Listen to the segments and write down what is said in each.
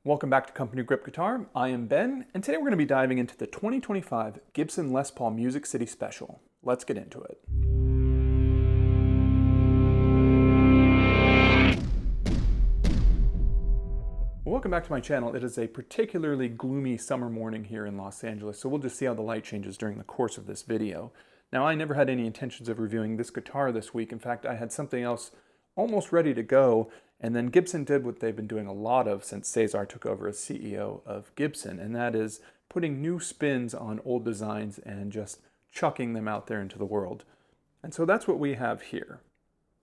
Welcome back to Company Grip Guitar. I am Ben, and today we're going to be diving into the 2025 Gibson Les Paul Music City Special. Let's get into it. Welcome back to my channel. It is a particularly gloomy summer morning here in Los Angeles, so we'll just see how the light changes during the course of this video. Now, I never had any intentions of reviewing this guitar this week. In fact, I had something else almost ready to go, and then Gibson did what they've been doing a lot of since Cesar took over as CEO of Gibson, and that is putting new spins on old designs and just chucking them out there into the world. And so that's what we have here.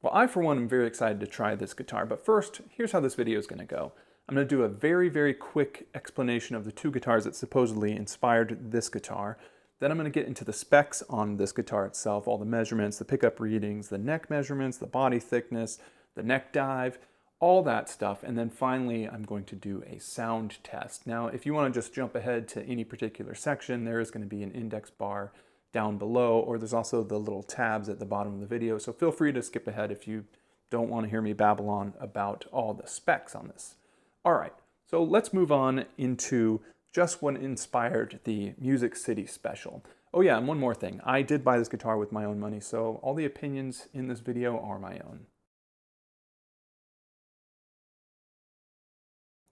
Well, I, for one, am very excited to try this guitar, but first, here's how this video is going to go. I'm going to do a very quick explanation of the two guitars that supposedly inspired this guitar. Then I'm going to get into the specs on this guitar itself, all the measurements, the pickup readings, the neck measurements, the body thickness, the neck dive, all that stuff. And then finally, I'm going to do a sound test. Now, if you want to just jump ahead to any particular section, there is going to be an index bar down below, or there's also the little tabs at the bottom of the video. So feel free to skip ahead if you don't want to hear me babble on about all the specs on this. All right, so let's move on into just what inspired the Music City Special. Oh yeah, and one more thing. I did buy this guitar with my own money, so all the opinions in this video are my own.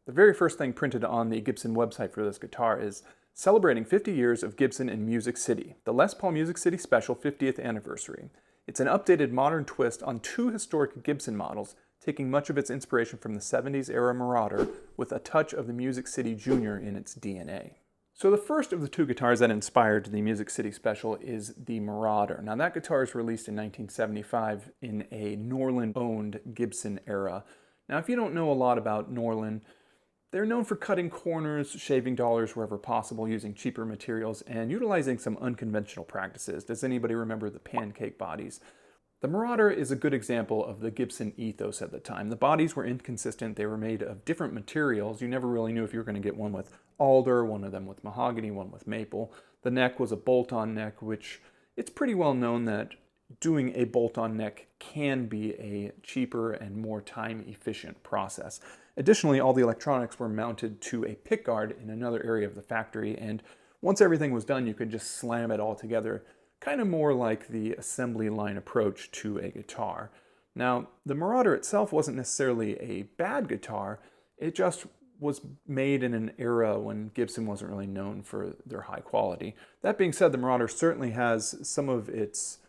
The very first thing printed on the Gibson website for this guitar is celebrating 50 years of Gibson in Music City, the Les Paul Music City Special 50th Anniversary. It's an updated modern twist on two historic Gibson models, taking much of its inspiration from the 70s era Marauder with a touch of the Music City Junior in its DNA. So the first of the two guitars that inspired the Music City Special is the Marauder. Now that guitar was released in 1975 in a Norland-owned Gibson era. Now if you don't know a lot about Norland, they're known for cutting corners, shaving dollars wherever possible, using cheaper materials, and utilizing some unconventional practices. Does anybody remember the pancake bodies? The Marauder is a good example of the Gibson ethos at the time. The bodies were inconsistent. They were made of different materials. You never really knew if you were going to get one with alder, one of them with mahogany, one with maple. The neck was a bolt-on neck, which it's pretty well known that doing a bolt-on neck can be a cheaper and more time-efficient process. Additionally, all the electronics were mounted to a pickguard in another area of the factory, and once everything was done, you could just slam it all together, kind of more like the assembly line approach to a guitar. Now, the Marauder itself wasn't necessarily a bad guitar, it just was made in an era when Gibson wasn't really known for their high quality. That being said, the Marauder certainly has some of its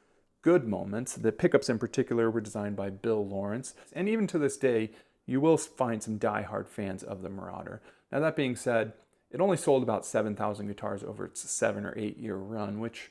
good moments. The pickups in particular were designed by Bill Lawrence, and even to this day, you will find some die-hard fans of the Marauder. Now that being said, it only sold about 7,000 guitars over its 7 or 8 year run, which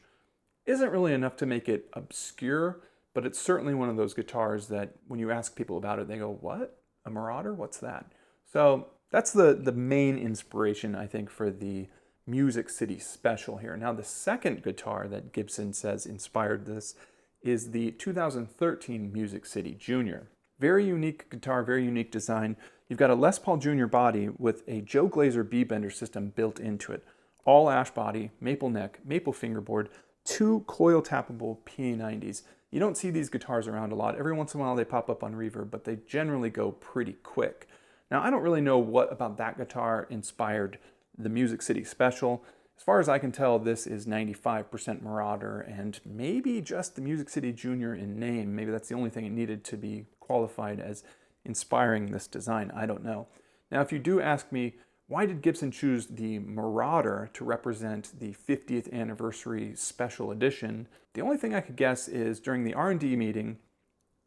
isn't really enough to make it obscure, but it's certainly one of those guitars that when you ask people about it, they go, what? A Marauder? What's that? So that's the main inspiration, I think, for the Music City Special here. Now, the second guitar that Gibson says inspired this is the 2013 Music City Junior. Very unique guitar, very unique design. You've got a Les Paul Junior body with a Joe Glaser B-bender system built into it. All ash body, maple neck, maple fingerboard, two coil tappable PA90s. You don't see these guitars around a lot. Every once in a while they pop up on reverb, but they generally go pretty quick. Now I don't really know what about that guitar inspired the Music City Special. As far as I can tell, this is 95% Marauder and maybe just the Music City Junior in name. Maybe that's the only thing it needed to be qualified as inspiring this design. I don't know. Now if you do ask me, why did Gibson choose the Marauder to represent the 50th anniversary special edition? The only thing I could guess is during the R&D meeting,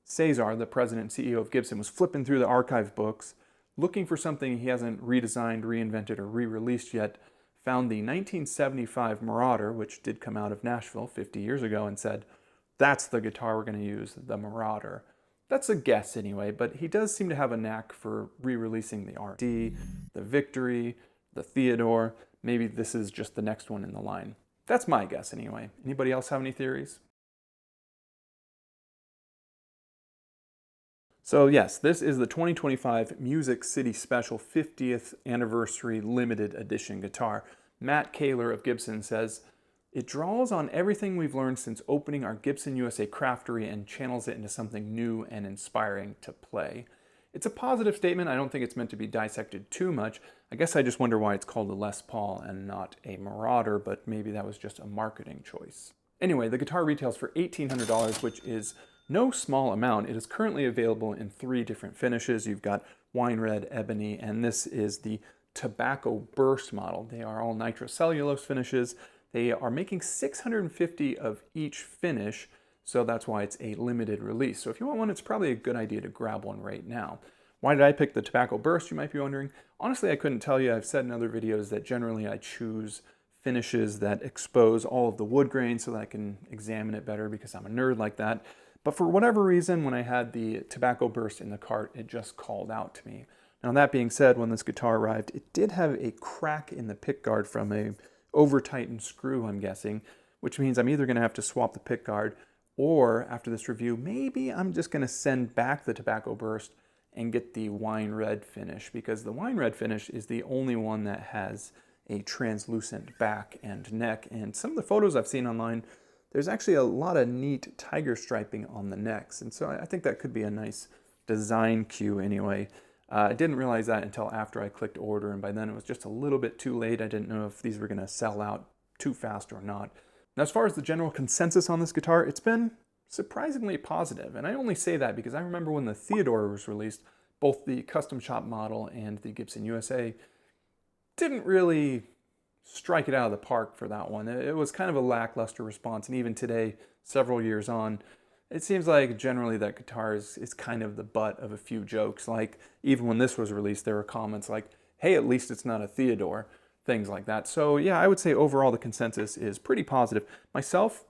Cesar, the president and CEO of Gibson, was flipping through the archive books, looking for something he hasn't redesigned, reinvented, or re-released yet, found the 1975 Marauder, which did come out of Nashville 50 years ago, and said, that's the guitar we're going to use, the Marauder. That's a guess anyway, but he does seem to have a knack for re-releasing the RD, the Victory, the Theodore. Maybe this is just the next one in the line. That's my guess anyway. Anybody else have any theories? So yes, this is the 2025 Music City Special 50th Anniversary Limited Edition guitar. Matt Kaler of Gibson says, it draws on everything we've learned since opening our Gibson USA craftery and channels it into something new and inspiring to play. It's a positive statement. I don't think it's meant to be dissected too much. I guess I just wonder why it's called a Les Paul and not a Marauder, but maybe that was just a marketing choice. Anyway, the guitar retails for $1,800, which is no small amount. It is currently available in 3 different finishes. You've got wine red, ebony, and this is the tobacco burst model. They are all nitrocellulose finishes. They are making 650 of each finish, so that's why it's a limited release. So if you want one, it's probably a good idea to grab one right now. Why did I pick the tobacco burst, you might be wondering? Honestly, I couldn't tell you. I've said in other videos that generally I choose finishes that expose all of the wood grain so that I can examine it better because I'm a nerd like that. But for whatever reason, when I had the tobacco burst in the cart, it just called out to me. Now that being said, when this guitar arrived, it did have a crack in the pickguard from a over-tightened screw, I'm guessing, which means I'm either going to have to swap the pickguard, or after this review, maybe I'm just going to send back the tobacco burst and get the wine red finish, because the wine red finish is the only one that has a translucent back and neck. And some of the photos I've seen online, there's actually a lot of neat tiger striping on the necks. And so I think that could be a nice design cue anyway. I didn't realize that until after I clicked order, and by then it was just a little bit too late. I didn't know if these were going to sell out too fast or not. Now, as far as the general consensus on this guitar, it's been surprisingly positive. And I only say that because I remember when the Theodore was released, both the custom shop model and the Gibson USA didn't really strike it out of the park for that one. It was kind of a lackluster response, and even today, several years on, it seems like generally that guitar is kind of the butt of a few jokes. Like, even when this was released, there were comments like, hey, at least it's not a Theodore, things like that. So yeah, I would say overall the consensus is pretty positive. Myself,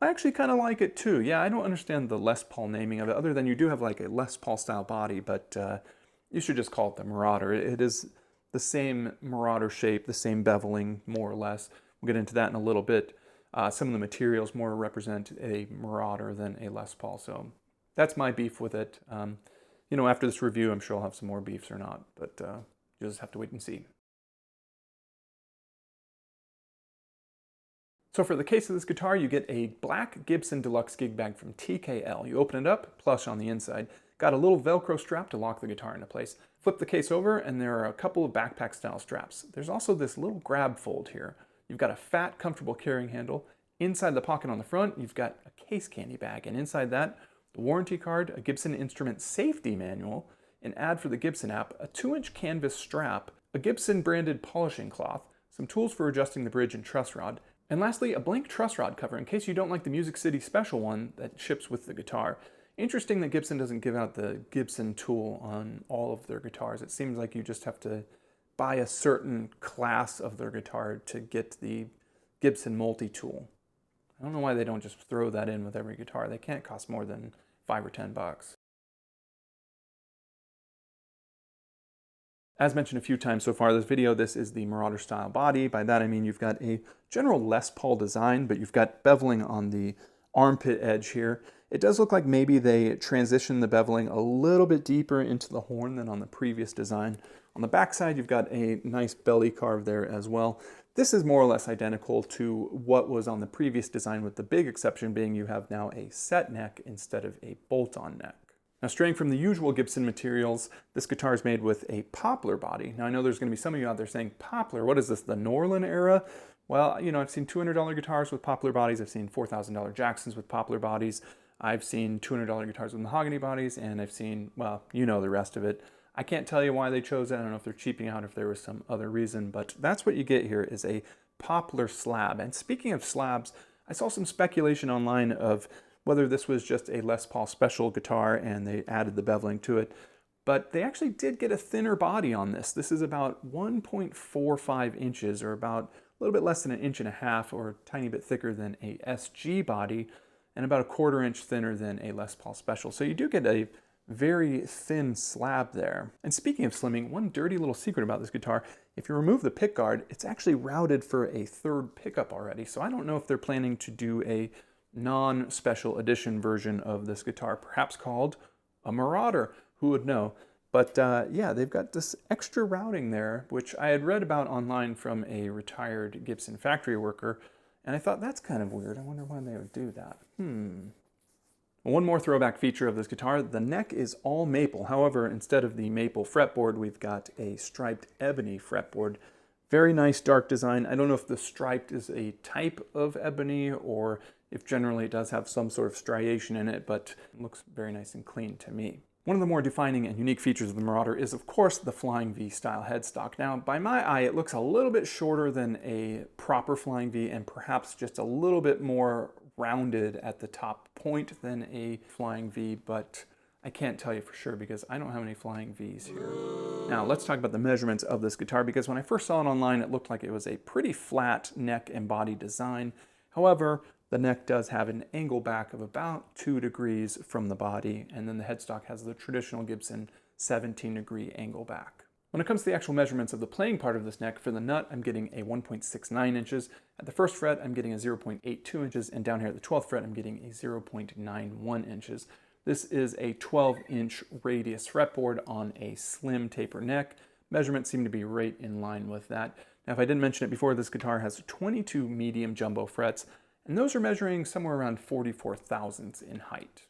I actually kind of like it too. Yeah, I don't understand the Les Paul naming of it, other than you do have like a Les Paul style body, but you should just call it the Marauder. It is the same Marauder shape, the same beveling, more or less. We'll get into that in a little bit. Some of the materials more represent a Marauder than a Les Paul, so that's my beef with it. You know, after this review, I'm sure I'll have some more beefs or not, but you'll just have to wait and see. So for the case of this guitar, you get a black Gibson Deluxe gig bag from TKL. You open it up, plush on the inside. Got a little Velcro strap to lock the guitar into place. Flip the case over, and there are a couple of backpack style straps. There's also this little grab fold here. You've got a fat, comfortable carrying handle. Inside the pocket on the front, you've got a case candy bag, and inside that, the warranty card, a Gibson instrument safety manual, an ad for the Gibson app, a 2-inch canvas strap, a Gibson branded polishing cloth, some tools for adjusting the bridge and truss rod, and lastly, a blank truss rod cover in case you don't like the Music City Special one that ships with the guitar. Interesting that Gibson doesn't give out the Gibson tool on all of their guitars. It seems like you just have to buy a certain class of their guitar to get the Gibson multi-tool. I don't know why they don't just throw that in with every guitar. They can't cost more than $5 or $10. As mentioned a few times so far in this video, this is the Marauder style body. By that I mean you've got a general Les Paul design, but you've got beveling on the armpit edge here. It does look like maybe they transitioned the beveling a little bit deeper into the horn than on the previous design. On the back side, you've got a nice belly carve there as well. This is more or less identical to what was on the previous design, with the big exception being you have now a set neck instead of a bolt-on neck. Now, straying from the usual Gibson materials, this guitar is made with a poplar body. Now, I know there's going to be some of you out there saying, poplar, what is this, the Norlin era? Well, you know, I've seen $200 guitars with poplar bodies. I've seen $4,000 Jacksons with poplar bodies. I've seen $200 guitars with mahogany bodies, and I've seen, well, you know the rest of it. I can't tell you why they chose it. I don't know if they're cheaping out, if there was some other reason, but that's what you get here, is a poplar slab. And speaking of slabs, I saw some speculation online of whether this was just a Les Paul special guitar and they added the beveling to it, but they actually did get a thinner body on this. This is about 1.45 inches, or about a little bit less than 1.5 inches, or a tiny bit thicker than a SG body, and about 1/4 inch thinner than a Les Paul special. So you do get a very thin slab there. And speaking of slimming, one dirty little secret about this guitar, if you remove the pickguard, it's actually routed for a 3rd pickup already. So I don't know if they're planning to do a non-special edition version of this guitar, perhaps called a Marauder, who would know. But yeah, they've got this extra routing there, which I had read about online from a retired Gibson factory worker, and I thought, that's kind of weird. I wonder why they would do that. One more throwback feature of this guitar, the neck is all maple. However, instead of the maple fretboard, we've got a striped ebony fretboard. Very nice dark design. I don't know if the striped is a type of ebony or if generally it does have some sort of striation in it, but it looks very nice and clean to me. One of the more defining and unique features of the Marauder is, of course, the Flying V style headstock. Now, by my eye, it looks a little bit shorter than a proper Flying V and perhaps just a little bit more rounded at the top point than a Flying V, but I can't tell you for sure because I don't have any Flying Vs here. Now let's talk about the measurements of this guitar, because when I first saw it online it looked like it was a pretty flat neck and body design. However, the neck does have an angle back of about 2 degrees from the body, and then the headstock has the traditional Gibson 17-degree angle back. When it comes to the actual measurements of the playing part of this neck, for the nut, I'm getting a 1.69 inches. At the first fret, I'm getting a 0.82 inches, and down here at the 12th fret, I'm getting a 0.91 inches. This is a 12-inch radius fretboard on a slim taper neck. Measurements seem to be right in line with that. Now, if I didn't mention it before, this guitar has 22 medium jumbo frets, and those are measuring somewhere around 44 thousandths in height.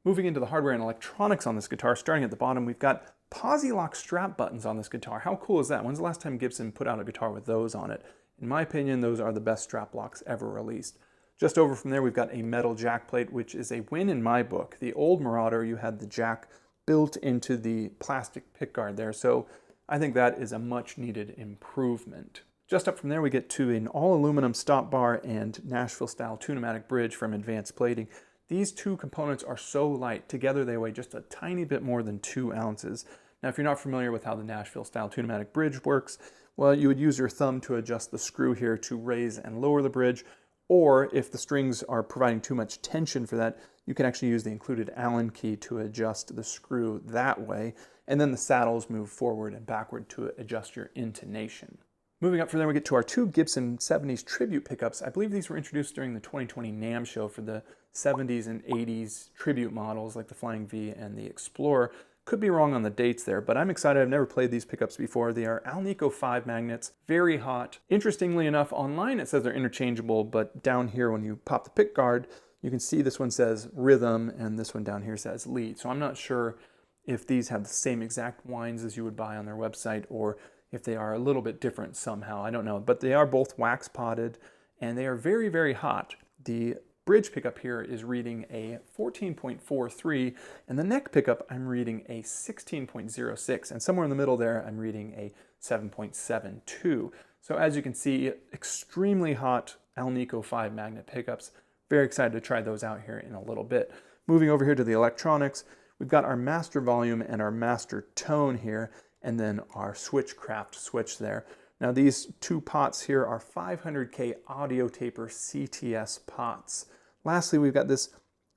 Moving into the hardware and electronics on this guitar, starting at the bottom, we've got Posi-Lock strap buttons on this guitar. How cool is that? When's the last time Gibson put out a guitar with those on it? In my opinion, those are the best strap locks ever released. Just over from there, we've got a metal jack plate, which is a win in my book. The old Marauder, you had the jack built into the plastic pickguard there, so I think that is a much needed improvement. Just up from there, we get to an all aluminum stop bar and Nashville style tune-o-matic bridge from Advanced Plating. These two components are so light. Together they weigh just a tiny bit more than 2 ounces. Now, if you're not familiar with how the Nashville style tune-o-matic bridge works, well, you would use your thumb to adjust the screw here to raise and lower the bridge, or if the strings are providing too much tension for that, you can actually use the included Allen key to adjust the screw that way, and then the saddles move forward and backward to adjust your intonation. Moving up from there, we get to our 2 Gibson 70s tribute pickups. I believe these were introduced during the 2020 NAMM show for the 70s and 80s tribute models like the Flying V and the Explorer. Could be wrong on the dates there, but I'm excited. I've never played these pickups before. They are Alnico 5 magnets, very hot. Interestingly enough, online it says they're interchangeable, but down here when you pop the pick guard, you can see this one says rhythm and this one down here says lead. So I'm not sure if these have the same exact winds as you would buy on their website or if they are a little bit different somehow. I don't know, but they are both wax potted and they are very, very hot. The bridge pickup here is reading a 14.43 and the neck pickup I'm reading a 16.06, and somewhere in the middle there I'm reading a 7.72. So as you can see, extremely hot Alnico 5 magnet pickups. Very excited to try those out here in a little bit. Moving over here to the electronics, we've got our master volume and our master tone here, and then our Switchcraft switch there. Now these 2 pots here are 500K audio taper CTS pots. Lastly, we've got this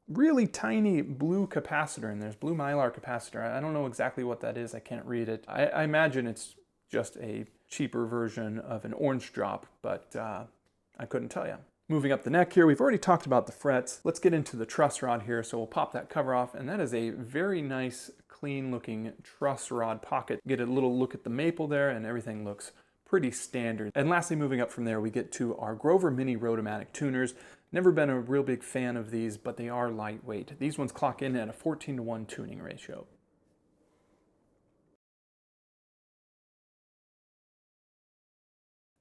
really tiny blue capacitor, and there's blue mylar capacitor. I don't know exactly what that is. I can't read it. I imagine it's just a cheaper version of an orange drop, but I couldn't tell you. Moving up the neck here, we've already talked about the frets. Let's get into the truss rod here. So we'll pop that cover off, and that is a very nice, clean looking truss rod pocket. Get a little look at the maple there, and everything looks pretty standard. And lastly, moving up from there, we get to our Grover Mini Rotomatic tuners. Never been a real big fan of these, but they are lightweight. These ones clock in at a 14:1 tuning ratio.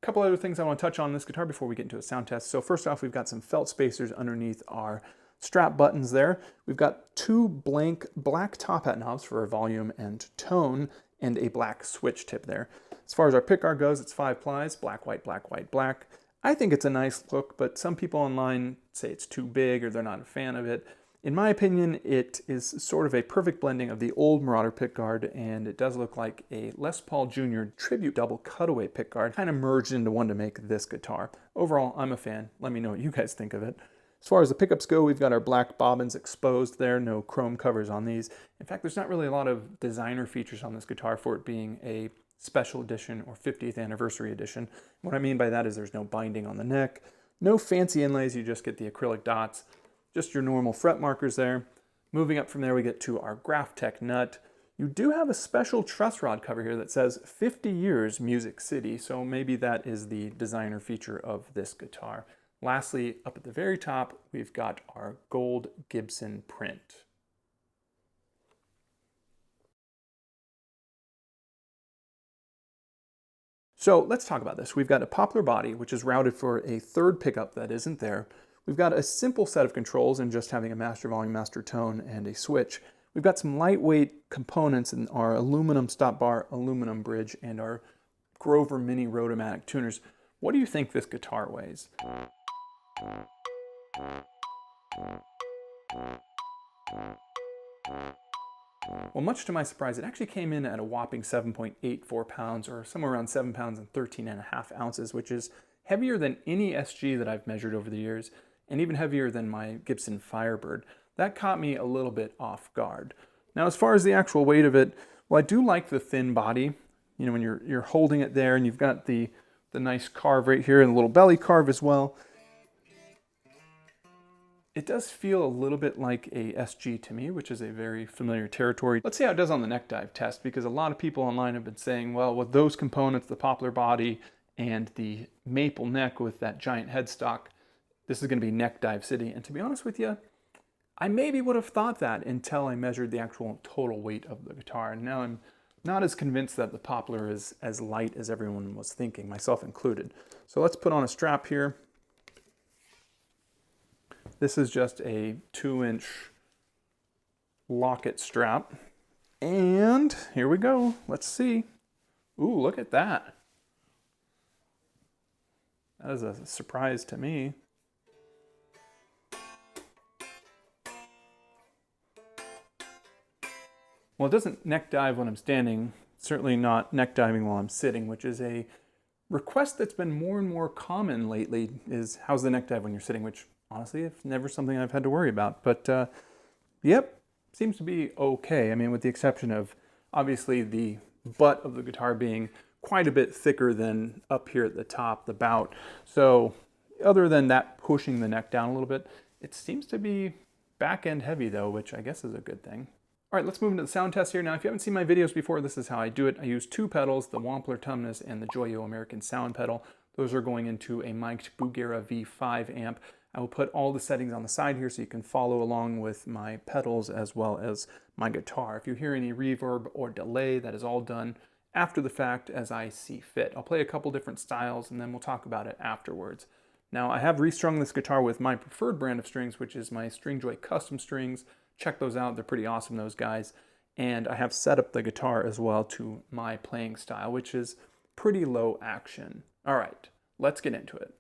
A couple other things I want to touch on this guitar before we get into a sound test. So first off, we've got some felt spacers underneath our strap buttons there. We've got 2 blank black top hat knobs for our volume and tone, and a black switch tip there. As far as our pickguard goes, it's 5 plies, black, white, black, white, black. I think it's a nice look, but some people online say it's too big or they're not a fan of it. In my opinion, it is sort of a perfect blending of the old Marauder pickguard, and it does look like a Les Paul Jr. tribute double cutaway pickguard, kind of merged into one to make this guitar. Overall, I'm a fan. Let me know what you guys think of it. As far as the pickups go, we've got our black bobbins exposed there, no chrome covers on these. In fact, there's not really a lot of designer features on this guitar for it being a special edition or 50th anniversary edition. What I mean by that is there's no binding on the neck, no fancy inlays, you just get the acrylic dots, just your normal fret markers there. Moving up from there, we get to our Graphtec nut. You do have a special truss rod cover here that says 50 years Music City, so maybe that is the designer feature of this guitar. Lastly, up at the very top, we've got our gold Gibson print. So let's talk about this. We've got a poplar body, which is routed for a third pickup that isn't there. We've got a simple set of controls in just having a master volume, master tone, and a switch. We've got some lightweight components in our aluminum stop bar, aluminum bridge, and our Grover Mini Rotomatic tuners. What do you think this guitar weighs? Well, much to my surprise, it actually came in at a whopping 7.84 pounds, or somewhere around 7 pounds and 13.5 ounces, which is heavier than any SG that I've measured over the years, and even heavier than my Gibson Firebird. That caught me a little bit off guard. Now, as far as the actual weight of it, well, I do like the thin body. You know, when you're holding it there, and you've got the nice carve right here, and a little belly carve as well. It does feel a little bit like a SG to me, which is a very familiar territory. Let's see how it does on the neck dive test, because a lot of people online have been saying, well, with those components, the poplar body and the maple neck with that giant headstock, this is going to be neck dive city. And to be honest with you, I maybe would have thought that until I measured the actual total weight of the guitar. And now I'm not as convinced that the poplar is as light as everyone was thinking, myself included. So let's put on a strap here. This is just a 2-inch locket strap. And here we go. Let's see. Ooh, look at that. That is a surprise to me. Well, it doesn't neck dive when I'm standing, certainly not neck diving while I'm sitting, which is a request that's been more and more common lately, is how's the neck dive when you're sitting, which honestly, it's never something I've had to worry about. But yep, seems to be okay. I mean, with the exception of obviously the butt of the guitar being quite a bit thicker than up here at the top, the bout. So other than that pushing the neck down a little bit, it seems to be back end heavy though, which I guess is a good thing. All right, let's move into the sound test here. Now, if you haven't seen my videos before, this is how I do it. I use 2 pedals, the Wampler Tumnus and the Joyo American Sound pedal. Those are going into a mic'd Bugera V5 amp. I will put all the settings on the side here so you can follow along with my pedals as well as my guitar. If you hear any reverb or delay, that is all done after the fact as I see fit. I'll play a couple different styles and then we'll talk about it afterwards. Now, I have restrung this guitar with my preferred brand of strings, which is my Stringjoy Custom Strings. Check those out, they're pretty awesome, those guys. And I have set up the guitar as well to my playing style, which is pretty low action. All right, let's get into it.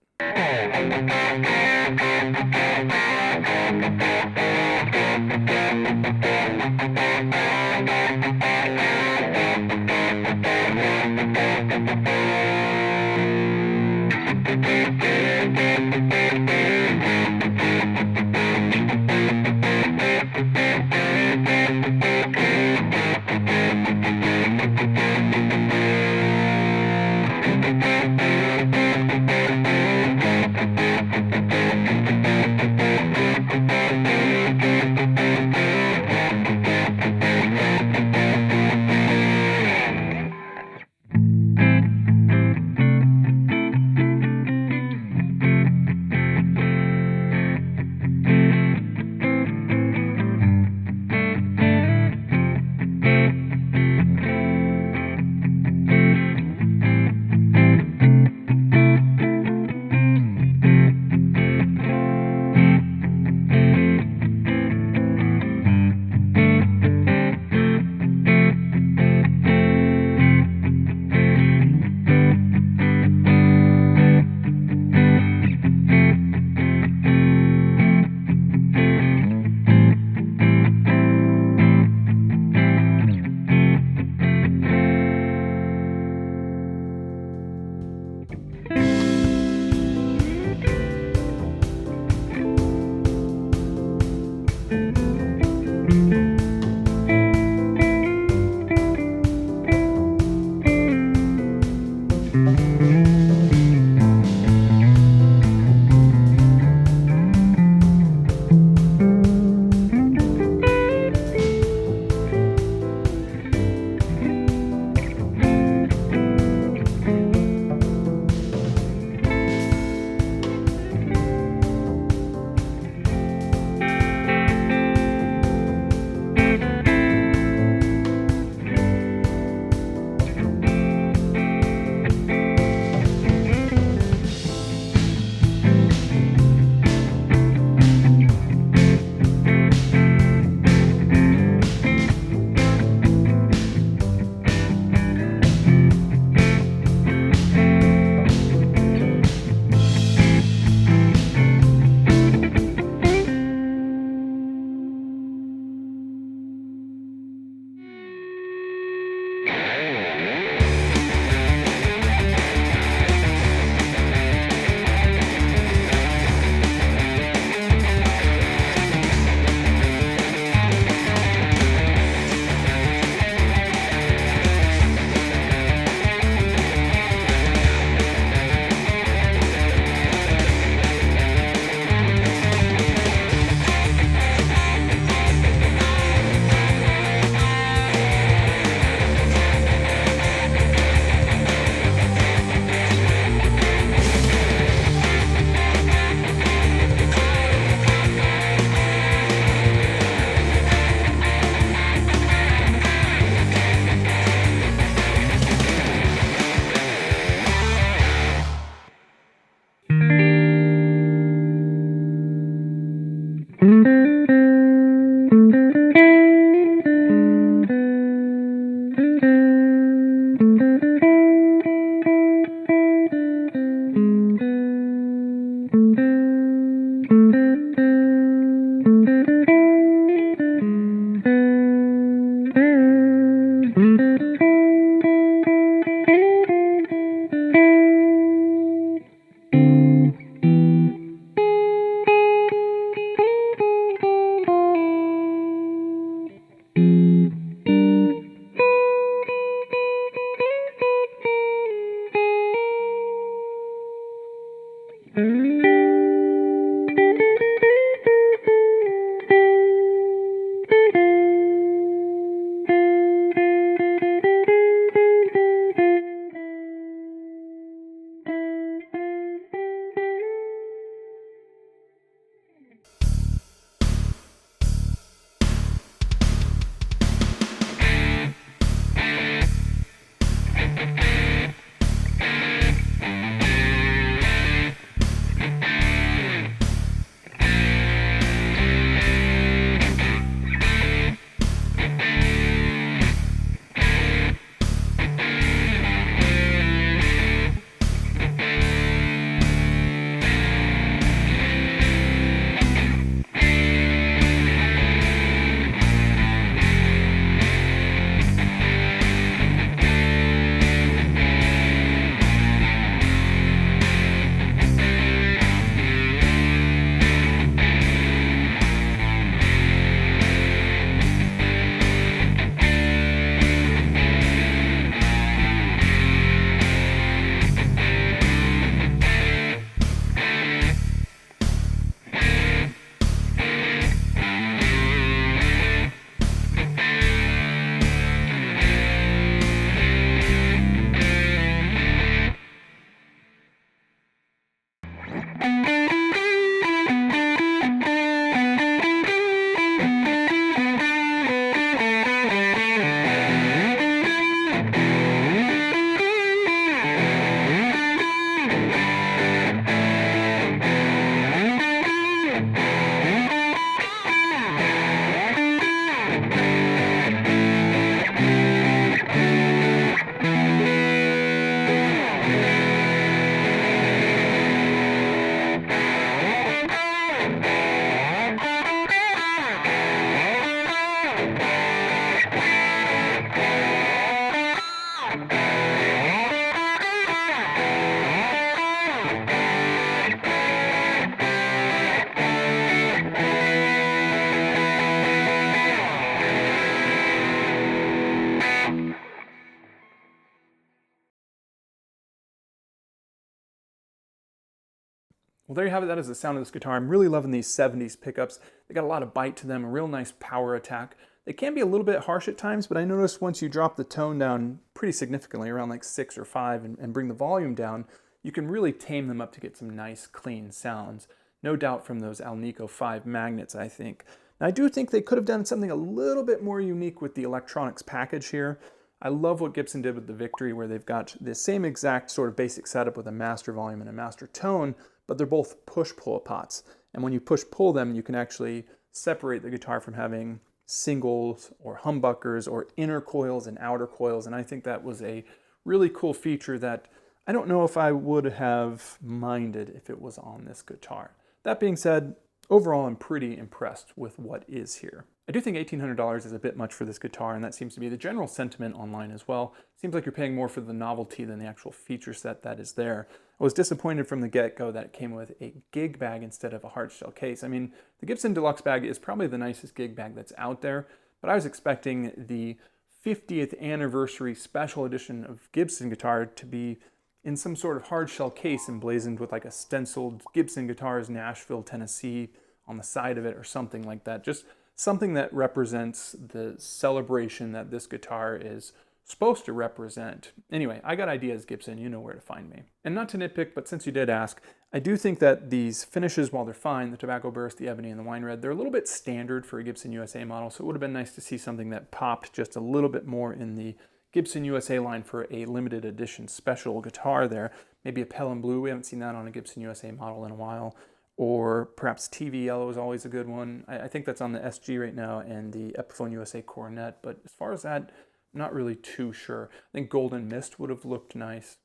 Well, there you have it. That is the sound of this guitar. I'm really loving these 70s pickups. They got a lot of bite to them, a real nice power attack. They can be a little bit harsh at times, but I noticed once you drop the tone down pretty significantly, around like 6 or 5, and bring the volume down, you can really tame them up to get some nice, clean sounds. No doubt from those Alnico 5 magnets, I think. Now, I do think they could have done something a little bit more unique with the electronics package here. I love what Gibson did with the Victory, where they've got the same exact sort of basic setup with a master volume and a master tone, but they're both push-pull pots. And when you push-pull them, you can actually separate the guitar from having singles or humbuckers or inner coils and outer coils. And I think that was a really cool feature that I don't know if I would have minded if it was on this guitar. That being said, overall, I'm pretty impressed with what is here. I do think $1,800 is a bit much for this guitar, and that seems to be the general sentiment online as well. Seems like you're paying more for the novelty than the actual feature set that is there. I was disappointed from the get-go that it came with a gig bag instead of a hardshell case. I mean, the Gibson Deluxe bag is probably the nicest gig bag that's out there, but I was expecting the 50th anniversary special edition of Gibson guitar to be in some sort of hardshell case emblazoned with like a stenciled Gibson Guitars Nashville, Tennessee on the side of it or something like that. Just something that represents the celebration that this guitar is supposed to represent. Anyway, I got ideas, Gibson. You know where to find me. And not to nitpick, but since you did ask, I do think that these finishes, while they're fine, the Tobacco Burst, the Ebony, and the Wine Red, they're a little bit standard for a Gibson USA model, so it would have been nice to see something that popped just a little bit more in the Gibson USA line for a limited edition special guitar there. Maybe a Pelham Blue. We haven't seen that on a Gibson USA model in a while. Or perhaps TV Yellow is always a good one. I think that's on the SG right now and the Epiphone USA Coronet. But as far as that, I'm not really too sure. I think Golden Mist would have looked nice.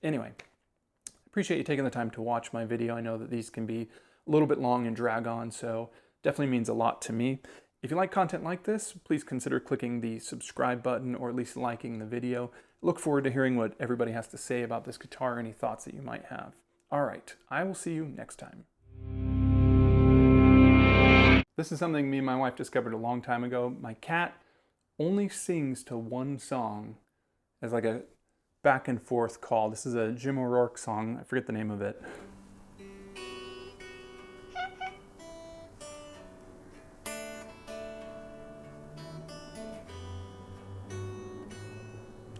Anyway, appreciate you taking the time to watch my video. I know that these can be a little bit long and drag on, so definitely means a lot to me. If you like content like this, please consider clicking the subscribe button or at least liking the video. Look forward to hearing what everybody has to say about this guitar, any thoughts that you might have. All right, I will see you next time. This is something me and my wife discovered a long time ago. My cat only sings to one song as like a back and forth call. This is a Jim O'Rourke song. I forget the name of it.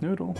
Noodle.